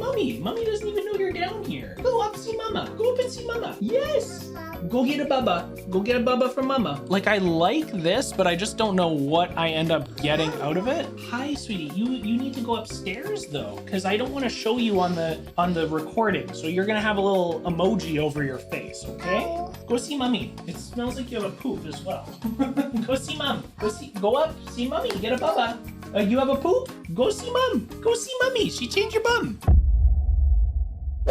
Mommy. Mommy doesn't even know you're down here. Go up, see Mama. Go up and see Mama. Yes. Go get a bubba. Go get a bubba from Mama. Like, I like this, but I just don't know what I end up getting out of it. Hi, sweetie. You need to go upstairs though, because I don't want to show you on the recording. So you're gonna have a little emoji over your face, okay? Go see Mommy. It smells like you have a poop as well. Go see Mom. Go up, see Mommy. Get a bubba. You have a poop? Go see Mom. Go see Mommy. She changed your bum.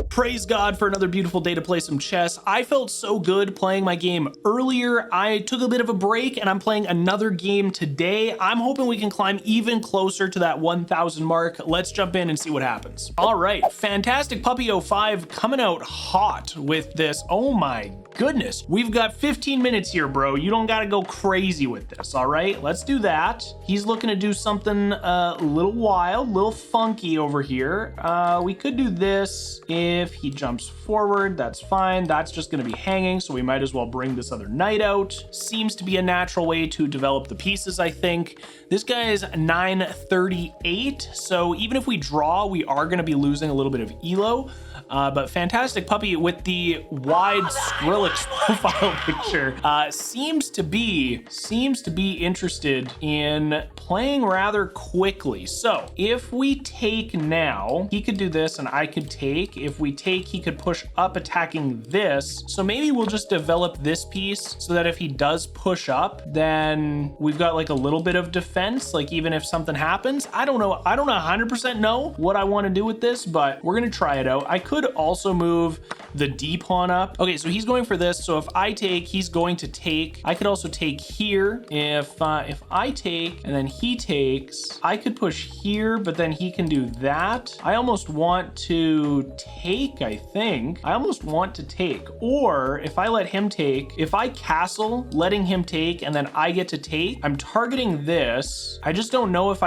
Praise God for another beautiful day to play some chess. I felt so good playing my game earlier. I took a bit of a break and I'm playing another game today. I'm hoping we can climb even closer to that 1,000 mark. Let's jump in and see what happens. All right, Fantastic Puppy 05 coming out hot with this. Oh my goodness. We've got 15 minutes here, bro. You don't gotta go crazy with this, all right? Let's do that. He's looking to do something a little wild, a little funky over here. We could do this if he jumps forward, that's fine. That's just gonna be hanging, so we might as well bring this other knight out. Seems to be a natural way to develop the pieces, I think. This guy is 938, so even if we draw, we are gonna be losing a little bit of elo. But Fantastic Puppy with the wide Skrillex profile picture seems to be interested in playing rather quickly. So if we take now, he could do this and I could take. If we take, he could push up attacking this. So maybe we'll just develop this piece so that if he does push up, then we've got like a little bit of defense. Like even if something happens, I don't know 100% know what I want to do with this, but we're going to try it out. I could also move the D pawn up. Okay, so he's going for this. So if I take, he's going to take. I could also take here. If I take and then he takes, I could push here, but then he can do that. I almost want to take, I think. I almost want to take. Or if I let him take, if I castle, letting him take, and then I get to take, I'm targeting this. I just don't know if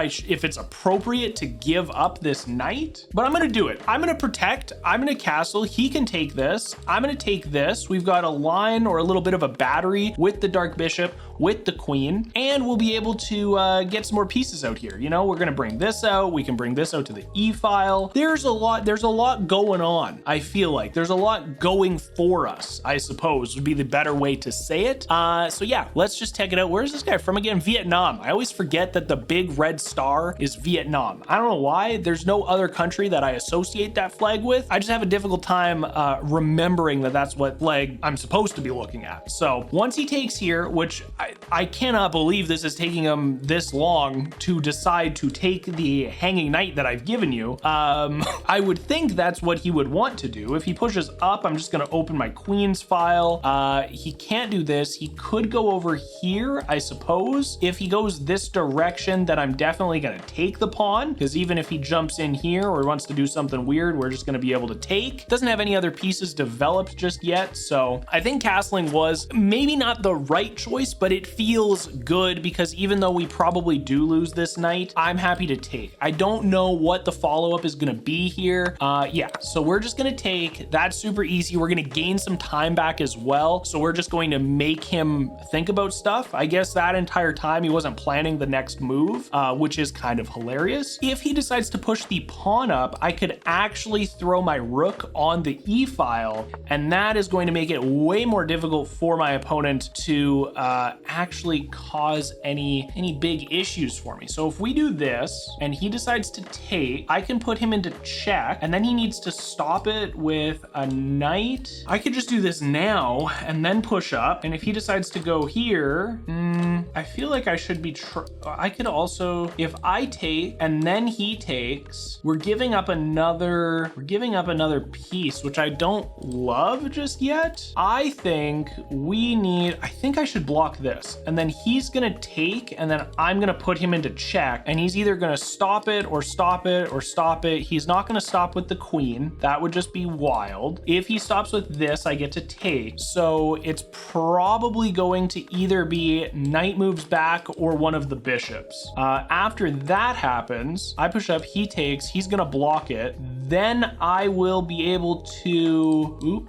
it's appropriate to give up this knight, but I'm gonna do it. I'm gonna protect. I'm gonna castle. He can take this. I'm gonna take this. We've got a line or a little bit of a battery with the Dark Bishop, with the Queen, and we'll be able to get some more pieces out here. You know, we're gonna bring this out. We can bring this out to the E file. There's a lot going on. I feel like there's a lot going for us, I suppose would be the better way to say it. So yeah, let's just check it out. Where's this guy from again? Vietnam. I always forget that the big red star is Vietnam. I don't know why. There's no other country that I associate that flag with. I just have a difficult time remembering that that's what flag I'm supposed to be looking at. So once he takes here, which I cannot believe this is taking him this long to decide to take the hanging knight that I've given you. I would think that's what he would want to do. If he pushes up, I'm just gonna open my Queen's file. He can't do this. He could go over here, I suppose. If he goes this direction, then I'm definitely gonna take the pawn, because even if he jumps in here or wants to do something weird, we're just gonna be able to take. Doesn't have any other pieces developed just yet, so I think castling was maybe not the right choice, but it feels good because even though we probably do lose this knight, I'm happy to take. I don't know what the follow-up is gonna be here. Yeah, so we're just gonna take. That's super easy. We're gonna gain some time back as well, so we're just going to make him think about stuff. I guess that entire time he wasn't planning the next move, which is kind of hilarious. If he decides to push the pawn up, I could actually throw my rook on the E file, and that is going to make it way more difficult for my opponent to actually cause any big issues for me. So if we do this and he decides to take, I can put him into check, and then he needs to stop it with a knight. I could just do this now and then push up, and if he decides to go here, I feel like I should be I could also, if I take and then he takes, we're giving up another piece, which I don't love just yet. I think I should block this, and then he's gonna take, and then I'm gonna put him into check, and he's either gonna stop it or stop it or stop it. He's not gonna stop with the Queen. That would just be wild. If he stops with this, I get to take. So it's probably going to either be knight moves back or one of the bishops. After that happens, I push up, he takes, he's gonna block it. Then I will be able to,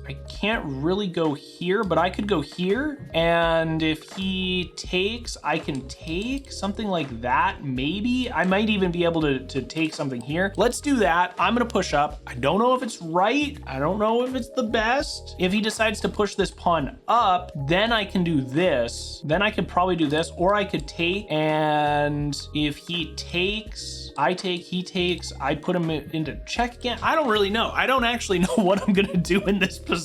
I can't really go here, but I could go here. And if he takes, I can take something like that. Maybe I might even be able to take something here. Let's do that. I'm gonna push up. I don't know if it's right. I don't know if it's the best. If he decides to push this pawn up, then I can do this. Then I could probably do this, or I could take, and if he takes, I take, he takes, I put him into check again. I don't really know. I don't actually know what I'm gonna do in this position.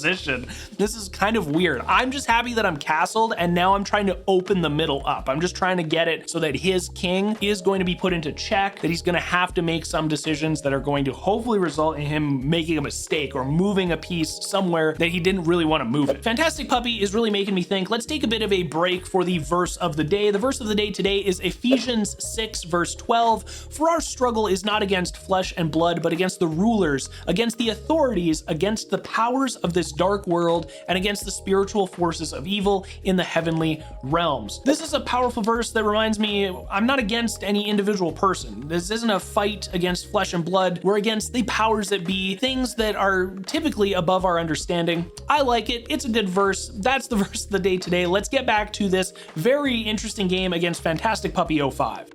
This is kind of weird. I'm just happy that I'm castled, and now I'm trying to open the middle up. I'm just trying to get it so that his king is going to be put into check, that he's gonna have to make some decisions that are going to hopefully result in him making a mistake or moving a piece somewhere that he didn't really want to move it. Fantastic Puppy is really making me think. Let's take a bit of a break for the verse of the day. The verse of the day today is Ephesians 6 verse 12. For our struggle is not against flesh and blood, but against the rulers, against the authorities, against the powers of this dark world, and against the spiritual forces of evil in the heavenly realms. This is a powerful verse that reminds me I'm not against any individual person. This isn't a fight against flesh and blood. We're against the powers that be, things that are typically above our understanding. I like it. It's a good verse. That's the verse of the day today. Let's get back to this very interesting game against Fantastic Puppy 05.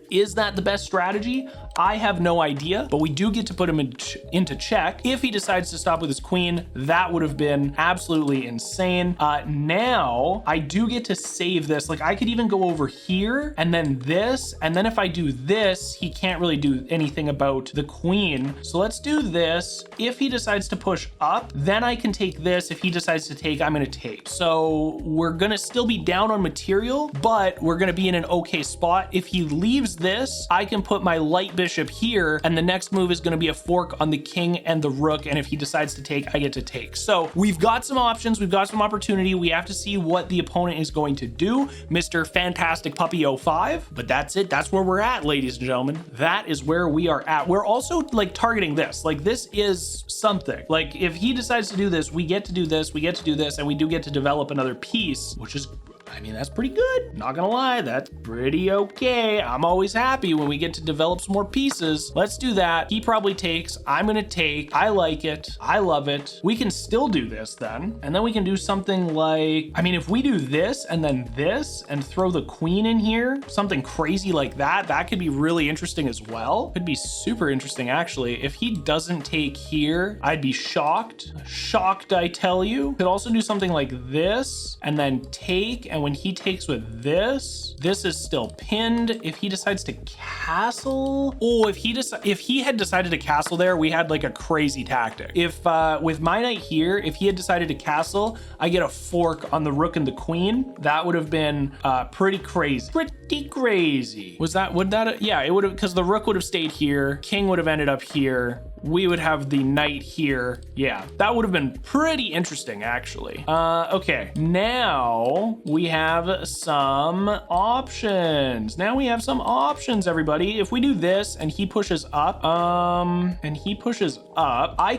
Is that the best strategy? I have no idea, but we do get to put him into check. If he decides to stop with his queen, that would have been absolutely insane. Now I do get to save this. Like I could even go over here and then this, and then if I do this, he can't really do anything about the queen. So let's do this. If he decides to push up, then I can take this. If he decides to take, I'm gonna take. So we're gonna still be down on material, but we're gonna be in an okay spot. If he leaves this, I can put my light bishop here, and the next move is going to be a fork on the king and the rook, and if he decides to take, I get to take. So we've got some options, we've got some opportunity. We have to see what the opponent is going to do, Mr. Fantastic Puppy 05, but that's it. That's where we're at, ladies and gentlemen. That is where we are at. We're also like targeting this. Like this is something. Like if he decides to do this, we get to do this, we get to do this, and we do get to develop another piece, which is, I mean, that's pretty good. Not gonna lie, that's pretty okay. I'm always happy when we get to develop some more pieces. Let's do that. He probably takes, I'm gonna take. I like it. I love it. We can still do this then. And then we can do something like, I mean, if we do this and then this and throw the queen in here, something crazy like that, that could be really interesting as well. Could be super interesting, actually. If he doesn't take here, I'd be shocked. Shocked, I tell you. Could also do something like this and then take, and when he takes with this, this is still pinned. If he decides to castle, oh, if he had decided to castle there, we had like a crazy tactic. If with my knight here, if he had decided to castle, I get a fork on the rook and the queen. That would have been pretty crazy. Pretty crazy. Would that, yeah, it would have, because the rook would have stayed here, king would have ended up here, we would have the knight here. Yeah, that would have been pretty interesting, actually. Okay, now we have some options. Now we have some options, everybody. If we do this and he pushes up, I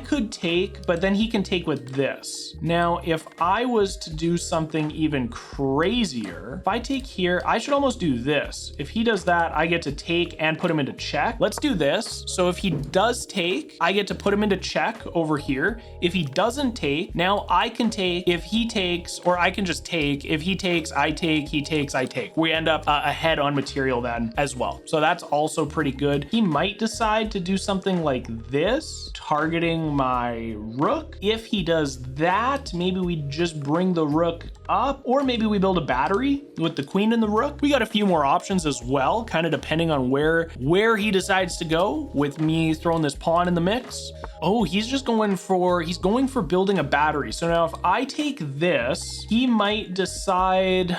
could take, but then he can take with this. Now, if I was to do something even crazier, if I take here, I should almost do this. If he does that, I get to take and put him into check. Let's do this. So if he does take, I get to put him into check over here. If he doesn't take, now I can take. If he takes, or I can just take. If he takes, I take. He takes, I take. We end up ahead on material then as well. So that's also pretty good. He might decide to do something like this, targeting my rook. If he does that, maybe we just bring the rook up, or maybe we build a battery with the queen and the rook. We got a few more options as well, kind of depending on where he decides to go with me throwing this pawn in the mix. Oh, he's going for building a battery. So now if I take this, he might decide,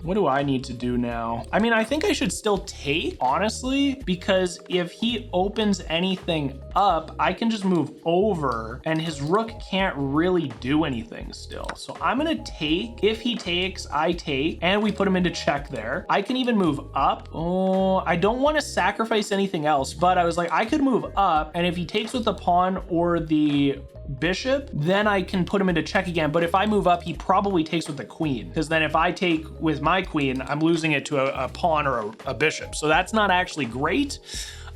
what do I need to do now? I mean, I think I should still take, honestly, because if he opens anything up, I can just move over and his rook can't really do anything still. So I'm gonna take. If he takes, I take, and we put him into check there. I can even move up. Oh, I don't want to sacrifice anything else, but I was like, I could move up, and if he takes with the pawn or the bishop, then I can put him into check again. But if I move up, he probably takes with the queen, because then if I take with my queen, I'm losing it to a pawn or a bishop. So that's not actually great.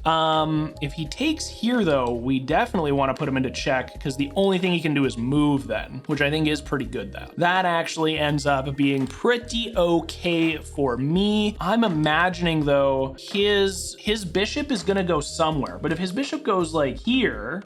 If he takes here though, we definitely want to put him into check because the only thing he can do is move then, which I think is pretty good though. That actually ends up being pretty okay for me. I'm imagining though, his bishop is gonna go somewhere, but if his bishop goes like here,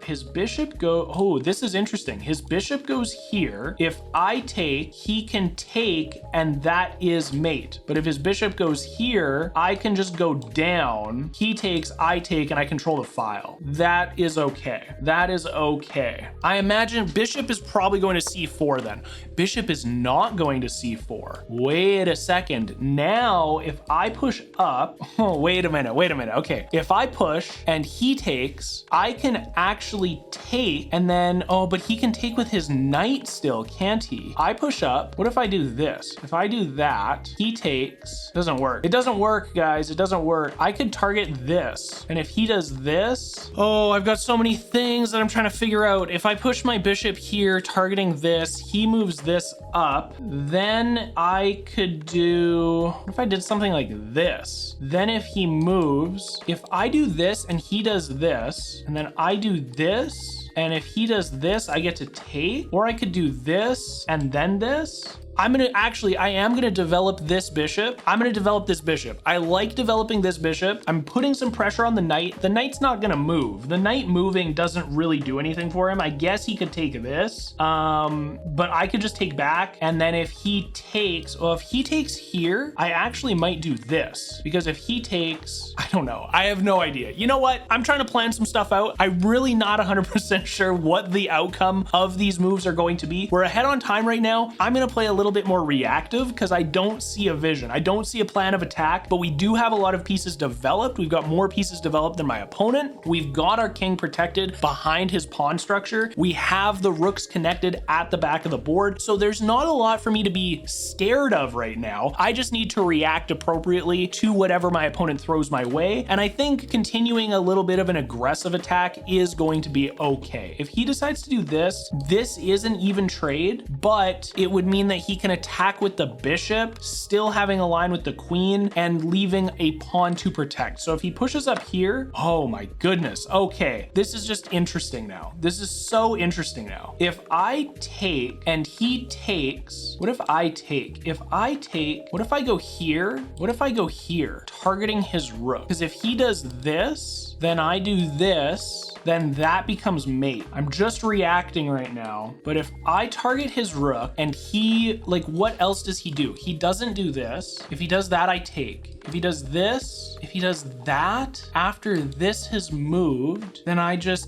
oh, this is interesting. His bishop goes here. If I take, he can take, and that is mate. But if his bishop goes here, I can just go down. He takes, I take, and I control the file. That is okay. That is okay. I imagine bishop is probably going to c4 then. Bishop is not going to c4. Wait a second. Now, if I push up, oh, wait a minute. Okay. If I push and he takes, I can actually take, and then, oh, but he can take with his knight still, can't he? I push up. What if I do this? If I do that, he takes. Doesn't work. It doesn't work, guys. It doesn't work. I could target this. And if he does this, oh, I've got so many things that I'm trying to figure out. If I push my bishop here, targeting this, he moves this up, then I could do, what if I did something like this? Then if he moves, if I do this and he does this, and then I do this, and if he does this, I get to take, or I could do this and then this. I am gonna develop this bishop. I like developing this bishop. I'm putting some pressure on the knight. The knight's not gonna move. The knight moving doesn't really do anything for him. I guess he could take this, but I could just take back. And then if he takes, well, if he takes here, I actually might do this, because if he takes, I don't know. I have no idea. You know what? I'm trying to plan some stuff out. I'm really not 100% sure what the outcome of these moves are going to be. We're ahead on time right now. I'm gonna play a little bit more reactive because I don't see a vision. I don't see a plan of attack, but we do have a lot of pieces developed. We've got more pieces developed than my opponent. We've got our king protected behind his pawn structure. We have the rooks connected at the back of the board. So there's not a lot for me to be scared of right now. I just need to react appropriately to whatever my opponent throws my way. And I think continuing a little bit of an aggressive attack is going to be okay. If he decides to do this, this is an even trade, but it would mean that he can attack with the bishop, still having a line with the queen and leaving a pawn to protect. So if he pushes up here, oh my goodness. Okay, this is just interesting now. This is so interesting now. If I take and he takes, what if I take? If I take, what if I go here? What if I go here, targeting his rook? Because if he does this, then I do this, then that becomes mate. I'm just reacting right now. But if I target his rook and he, like, what else does he do? He doesn't do this. If he does that, I take. If he does this, if he does that, after this has moved, then I just,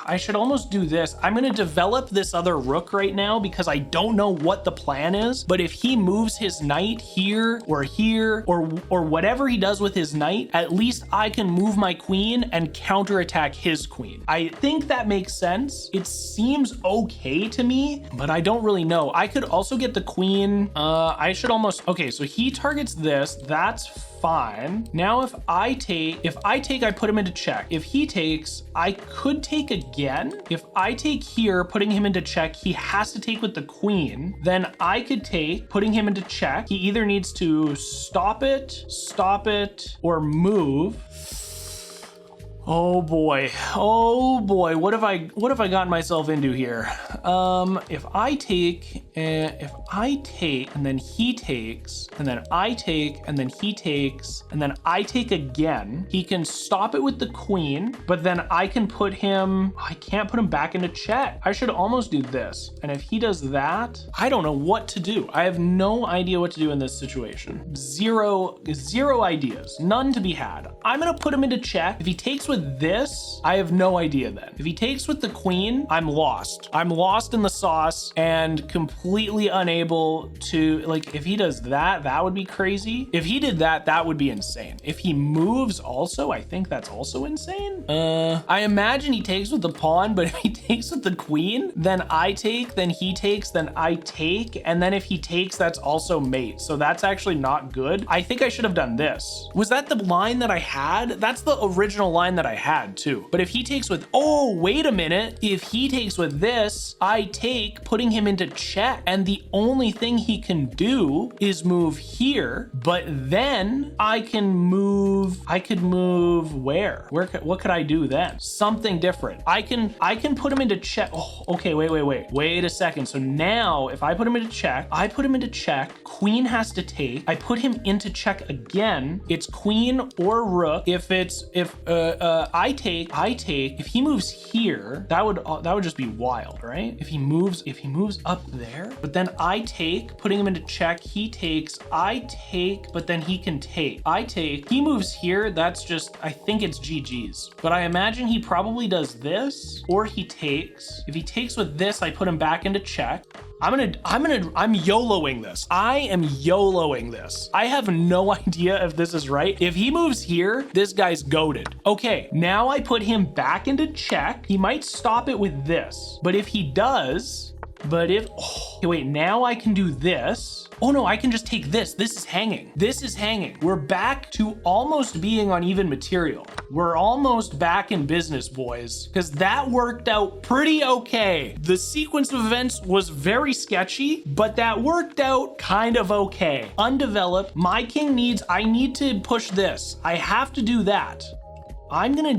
I should almost do this. I'm gonna develop this other rook right now because I don't know what the plan is, but if he moves his knight here, or whatever he does with his knight, at least I can move my queen and counterattack his queen. I think that makes sense. It seems okay to me, but I don't really know. I could also get the queen. I should almost, okay, so he targets this, that's fine. Now if I take, I put him into check. If he takes, I could take again. If I take here, putting him into check, he has to take with the queen. Then I could take, putting him into check. He either needs to stop it, or move. Oh boy, what have I gotten myself into here? If I take, and then he takes, and then I take, and then he takes, and then I take again, he can stop it with the queen, but then I can put him, I can't put him back into check. I should almost do this. And if he does that, I don't know what to do. I have no idea what to do in this situation. Zero ideas, none to be had. I'm gonna put him into check. If he takes with this, I have no idea then. If he takes with the queen, I'm lost. I'm lost in the sauce and completely unable to, like, if he does that, that would be crazy. If he did that, that would be insane. If he moves also, I think that's also insane. I imagine he takes with the pawn, but if he takes with the queen, then I take, then he takes, then I take, and then if he takes, that's also mate. So that's actually not good. I think I should have done this. Was that the line that I had? That's the original line that I had too. But if he takes with, oh, wait a minute. If he takes with this, I take, putting him into check, and the only thing he can do is move here, but then I could move where? What could I do then? Something different. I can put him into check. Oh, okay, wait a second. So now if I put him into check, queen has to take, I put him into check again, it's queen or rook. If I take, if he moves here, that would just be wild, right? If he moves up there, but then I take, putting him into check, he takes, I take, but then he can take. I take, he moves here, that's just, I think it's GG's. But I imagine he probably does this, or he takes. If he takes with this, I put him back into check. I'm YOLOing this. I am YOLOing this. I have no idea if this is right. If he moves here, this guy's goated. Okay, now I put him back into check. He might stop it with this, but if he does, wait, now I can do this. Oh no, I can just take this. This is hanging. We're back to almost being on even material. We're almost back in business, boys, because that worked out pretty okay. The sequence of events was very sketchy, but that worked out kind of okay. Undeveloped, my king I need to push this. I have to do that. I'm gonna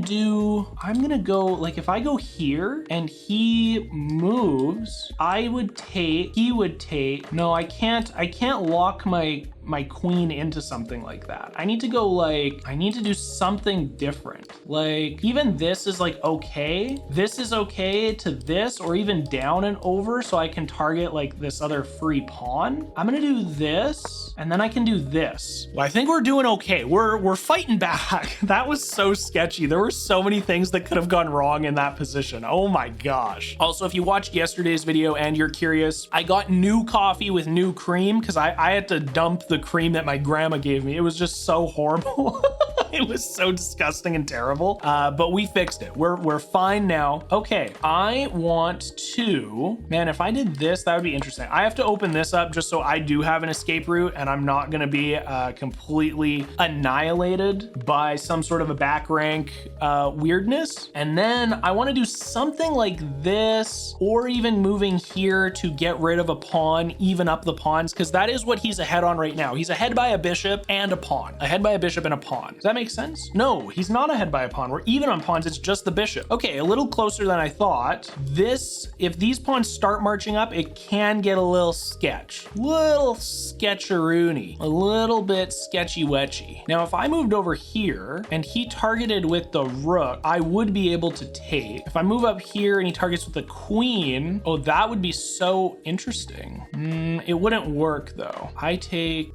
go, like, if I go here and he moves, he would take. No, I can't lock my queen into something like that. I need to do something different. Like, even this is like okay. This is okay to this, or even down and over, so I can target like this other free pawn. I'm gonna do this, and then I can do this. Well, I think we're doing okay. We're fighting back. That was so sketchy. There were so many things that could have gone wrong in that position. Oh my gosh. Also, if you watched yesterday's video and you're curious, I got new coffee with new cream because I had to dump the cream that my grandma gave me. It was just so horrible. It was so disgusting and terrible, but we fixed it. We're fine now. Okay, I want to, man, if I did this, that would be interesting. I have to open this up just so I do have an escape route and I'm not gonna be completely annihilated by some sort of a back rank weirdness. And then I wanna do something like this, or even moving here to get rid of a pawn, even up the pawns, because that is what he's ahead on right now. He's ahead by a bishop and a pawn. Ahead by a bishop and a pawn. Does that make sense? No, he's not ahead by a pawn. We're even on pawns, it's just the bishop. Okay, a little closer than I thought. If these pawns start marching up, it can get a little sketcheroony, a little bit sketchy-wetchy. Now, if I moved over here and he targeted with the rook, I would be able to take. If I move up here and he targets with the queen, oh, that would be so interesting. It wouldn't work though.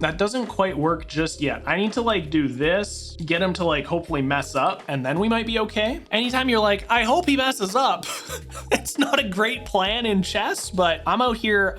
That doesn't quite work just yet. I need to like do this, get him to like hopefully mess up, and then we might be okay. Anytime you're like, I hope he messes up, it's not a great plan in chess, but I'm out here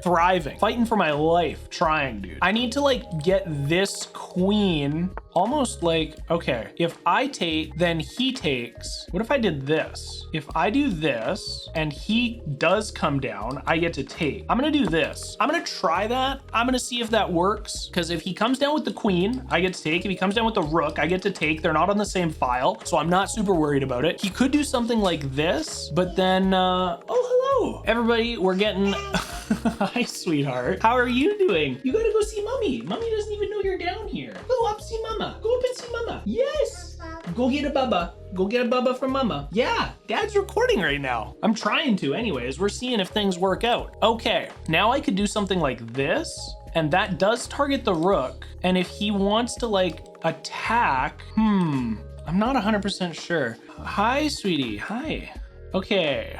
thriving, fighting for my life, trying, dude. I need to like get this queen almost like, okay, if I take, then he takes. What if I did this? If I do this and he does come down, I get to take. I'm gonna do this. I'm gonna try that. I'm gonna see if that works, because if he comes down with the queen, I get to take. If he comes down with the rook, I get to take. They're not on the same file, so I'm not super worried about it. He could do something like this, but then, oh, hello. Everybody, we're getting, hi, sweetheart. How are you doing? You gotta go see mommy. Mommy doesn't even know you're down here. Go up, see mama. Go up and see mama. Yes. Go get a bubba. Go get a bubba from mama. Yeah, dad's recording right now. I'm trying to anyways. We're seeing if things work out. Okay, now I could do something like this, and that does target the rook. And if he wants to like attack, I'm not 100% sure. Hi, sweetie, hi. Okay,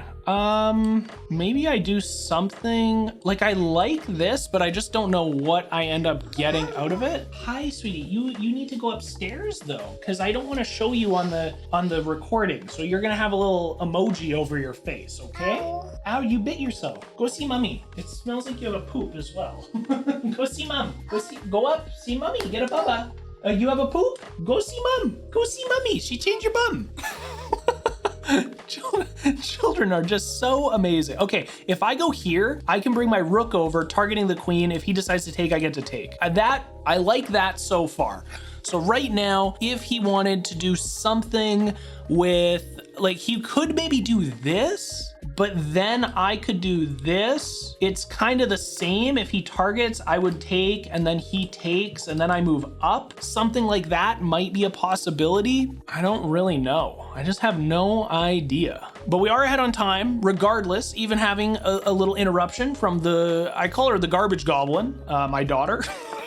maybe I do something, like I like this, but I just don't know what I end up getting out of it. Hi, sweetie, you need to go upstairs though, because I don't want to show you on the recording. So you're gonna have a little emoji over your face, okay? Ow, you bit yourself. Go see mommy. It smells like you have a poop as well. Go see mom. Go up, see mommy, get a bubba. You have a poop? Go see mom. Go see mommy. She changed your bum. Children are just so amazing. Okay, if I go here, I can bring my rook over, targeting the queen. If he decides to take, I get to take. I like that so far. So right now, if he wanted to do something with, like, he could maybe do this but then I could do this. It's kind of the same. If he targets, I would take, and then he takes, and then I move up. Something like that might be a possibility. I don't really know. I just have no idea. But we are ahead on time, regardless, even having a little interruption from I call her the garbage goblin, my daughter.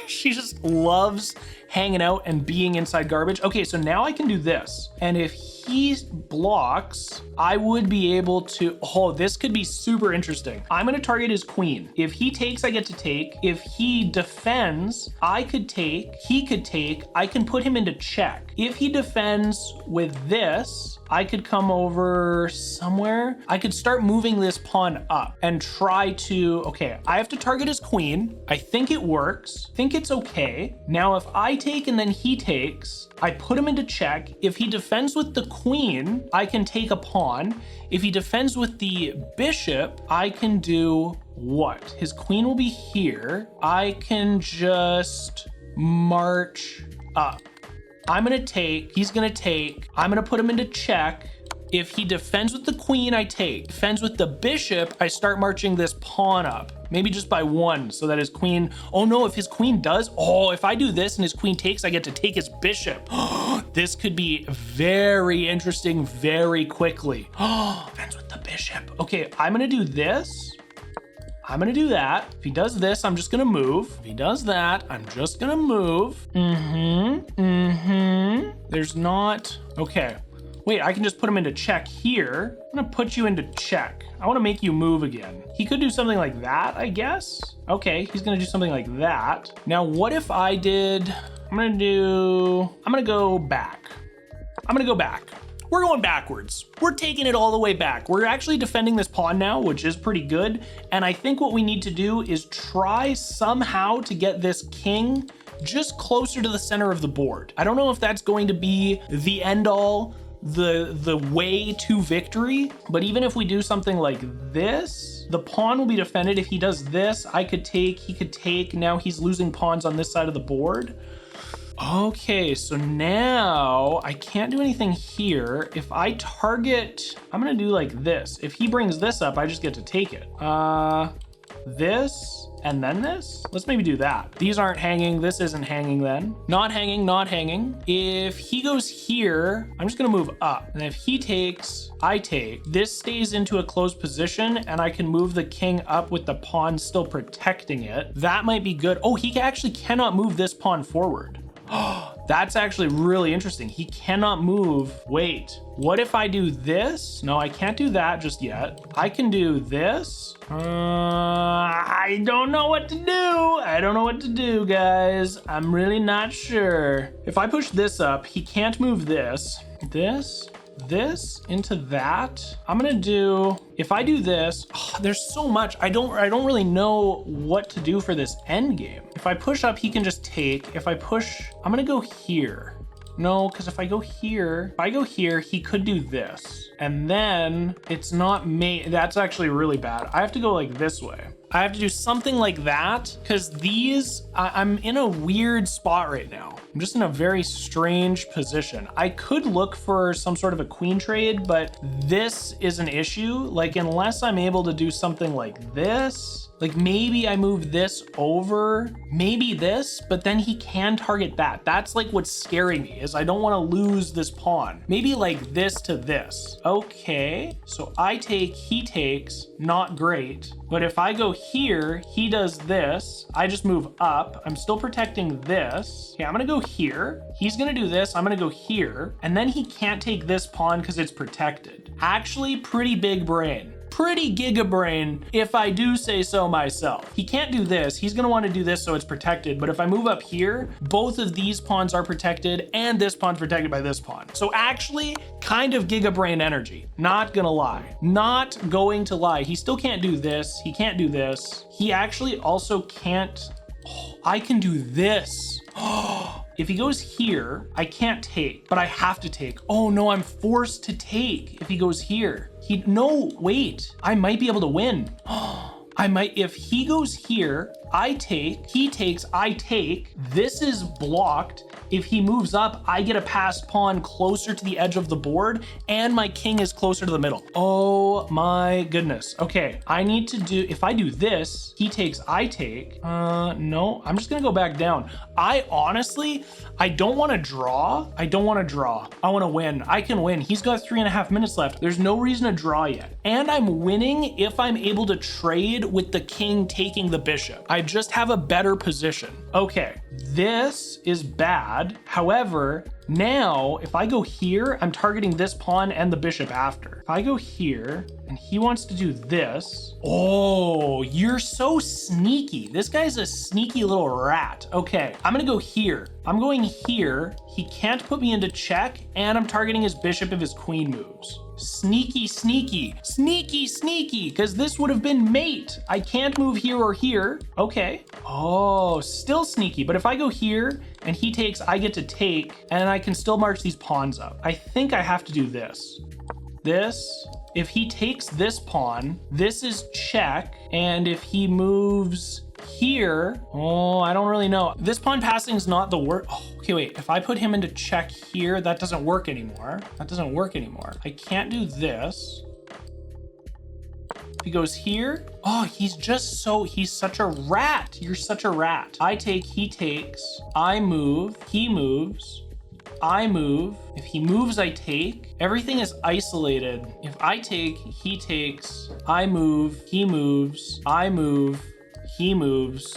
She just loves hanging out and being inside garbage. Okay, so now I can do this. And if he blocks, I would be able to, oh, this could be super interesting. I'm gonna target his queen. If he takes, I get to take. If he defends, I could take, he could take, I can put him into check. If he defends with this, I could come over somewhere. I could start moving this pawn up and try to, okay, I have to target his queen. I think it works. I think it's okay. Now, if I take and then he takes, I put him into check. If he defends with the queen, I can take a pawn. If he defends with the bishop, I can do what? His queen will be here. I can just march up. I'm gonna take, he's gonna take, I'm gonna put him into check. If he defends with the queen, I take. Defends with the bishop, I start marching this pawn up. Maybe just by one, so that his queen, oh no, if his queen does, oh, if I do this and his queen takes, I get to take his bishop. This could be very interesting very quickly. Defends with the bishop. Okay, I'm gonna do this. I'm gonna do that. If he does this, I'm just gonna move. If he does that, I'm just gonna move. There's not, okay. Wait, I can just put him into check here. I'm gonna put you into check. I wanna make you move again. He could do something like that, I guess. Okay, he's gonna do something like that. Now, what if I did, I'm gonna go back. I'm gonna go back. We're going backwards. We're taking it all the way back. We're actually defending this pawn now, which is pretty good. And I think what we need to do is try somehow to get this king just closer to the center of the board. I don't know if that's going to be the end all, the way to victory, but even if we do something like this, the pawn will be defended. If he does this, I could take, he could take. Now he's losing pawns on this side of the board. Okay, so now I can't do anything here. If I target, I'm gonna do like this. If he brings this up, I just get to take it. This, and then this? Let's maybe do that. These aren't hanging, this isn't hanging then. Not hanging, not hanging. If he goes here, I'm just gonna move up. And if he takes, I take. This stays into a closed position and I can move the king up with the pawn still protecting it. That might be good. Oh, he actually cannot move this pawn forward. That's actually really interesting. He cannot move. Wait, what if I do this? No, I can't do that just yet. I can do this. I don't know what to do. I don't know what to do, guys. I'm really not sure. If I push this up, he can't move this. This into that. I'm gonna do, if I do this, there's so much. I don't really know what to do for this end game. If I push up, he can just take. If I push, I'm gonna go here. No, because if I go here, he could do this. And then it's not made, that's actually really bad. I have to go like this way. I have to do something like that because I'm in a weird spot right now. I'm just in a very strange position. I could look for some sort of a queen trade, but this is an issue. Like, unless I'm able to do something like this, like maybe I move this over, maybe this, but then he can target that. That's like what's scaring me, is I don't want to lose this pawn. Maybe like this to this. Okay, so I take, he takes, not great. But if I go here, he does this. I just move up. I'm still protecting this. Okay, I'm gonna go here. He's gonna do this. I'm gonna go here. And then he can't take this pawn because it's protected. Actually, pretty big brain. Pretty giga brain, if I do say so myself. He can't do this. He's gonna want to do this so it's protected. But if I move up here, both of these pawns are protected and this pawn's protected by this pawn. So actually, kind of giga brain energy. Not gonna lie. Not going to lie. He still can't do this. He can't do this. He actually also can't. Oh, I can do this. If he goes here, I can't take, but I have to take. Oh no, I'm forced to take if he goes here. No, wait, I might be able to win. I might, if he goes here, I take, he takes, I take. This is blocked. If he moves up, I get a passed pawn closer to the edge of the board, and my king is closer to the middle. Oh my goodness. Okay, I need to do, if I do this, he takes, I take. No, I'm just gonna go back down. I honestly, I don't want to draw. I don't want to draw. I want to win. I can win. He's got 3.5 minutes left. There's no reason to draw yet. And I'm winning if I'm able to trade with the king taking the bishop. I just have a better position. Okay, this is bad. However, now if I go here, I'm targeting this pawn and the bishop after. If I go here and he wants to do this. Oh, you're so sneaky. This guy's a sneaky little rat. Okay, I'm gonna go here. I'm going here. He can't put me into check, and I'm targeting his bishop if his queen moves. Sneaky, sneaky, sneaky, sneaky, because this would have been mate. I can't move here or here. Okay. Oh, still sneaky. But if I go here and he takes, I get to take, and I can still march these pawns up. I think I have to do this. This. If he takes this pawn, this is check. And if he moves here, oh, I don't really know. This pawn passing is not the worst. Oh, okay, wait. If I put him into check here, that doesn't work anymore. That doesn't work anymore. I can't do this. If he goes here, oh, he's such a rat. You're such a rat. I take, he takes, I move, he moves, I move. If he moves, I take. Everything is isolated. If I take, he takes, I move, he moves, I move, he moves.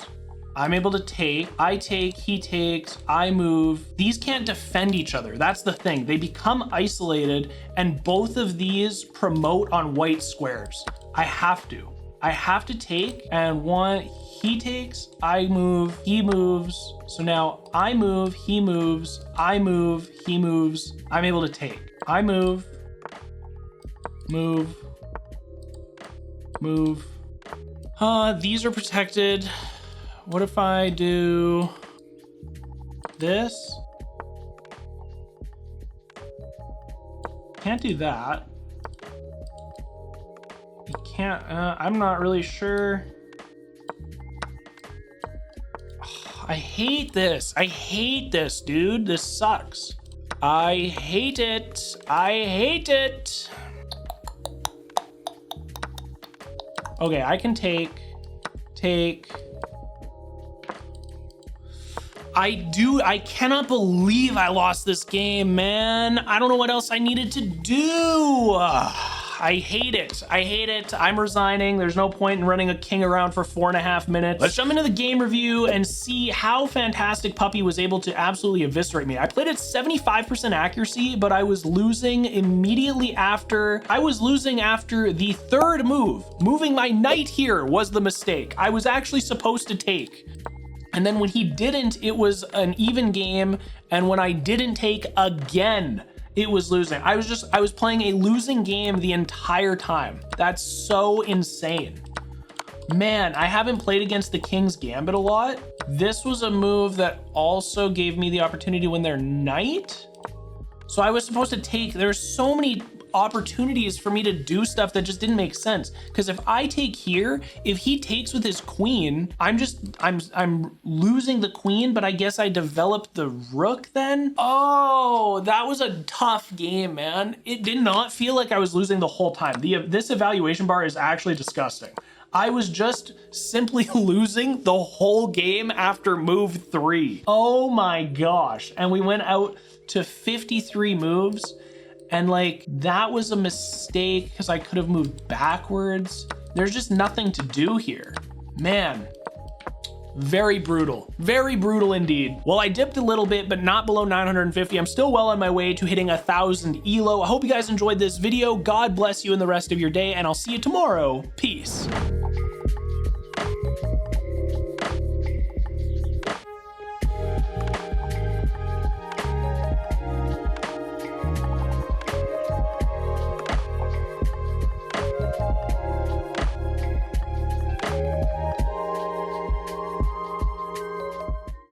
I'm able to take, I take, he takes, I move. These can't defend each other. That's the thing. They become isolated, and both of these promote on white squares. I have to take, and one, he takes, I move, he moves. So now I move, he moves, I move, he moves. I'm able to take. I move, move, move. These are protected. What if I do this? Can't do that. You can't, I'm not really sure. Oh, I hate this. I hate this, dude. This sucks. I hate it. I hate it. Okay, I can take. I cannot believe I lost this game, man. I don't know what else I needed to do. I hate it. I hate it. I'm resigning. There's no point in running a king around for 4.5 minutes. Let's jump into the game review and see how fantastic Puppy was able to absolutely eviscerate me. I played at 75% accuracy, but I was losing immediately after. I was losing after the third move. Moving my knight here was the mistake. I was actually supposed to take. And then when he didn't, it was an even game. And when I didn't take again, it was losing. I was playing a losing game the entire time. That's so insane. Man, I haven't played against the King's Gambit a lot. This was a move that also gave me the opportunity to win their knight. So I was supposed to take, there's so many opportunities for me to do stuff that just didn't make sense. Because if I take here, if he takes with his queen, I'm losing the queen, but I guess I developed the rook then. Oh, that was a tough game, man. It did not feel like I was losing the whole time. This evaluation bar is actually disgusting. I was just simply losing the whole game after move 3. Oh my gosh. And we went out to 53 moves. And like, that was a mistake because I could have moved backwards. There's just nothing to do here. Man, very brutal indeed. Well, I dipped a little bit, but not below 950. I'm still well on my way to hitting 1,000 ELO. I hope you guys enjoyed this video. God bless you in the rest of your day, and I'll see you tomorrow. Peace.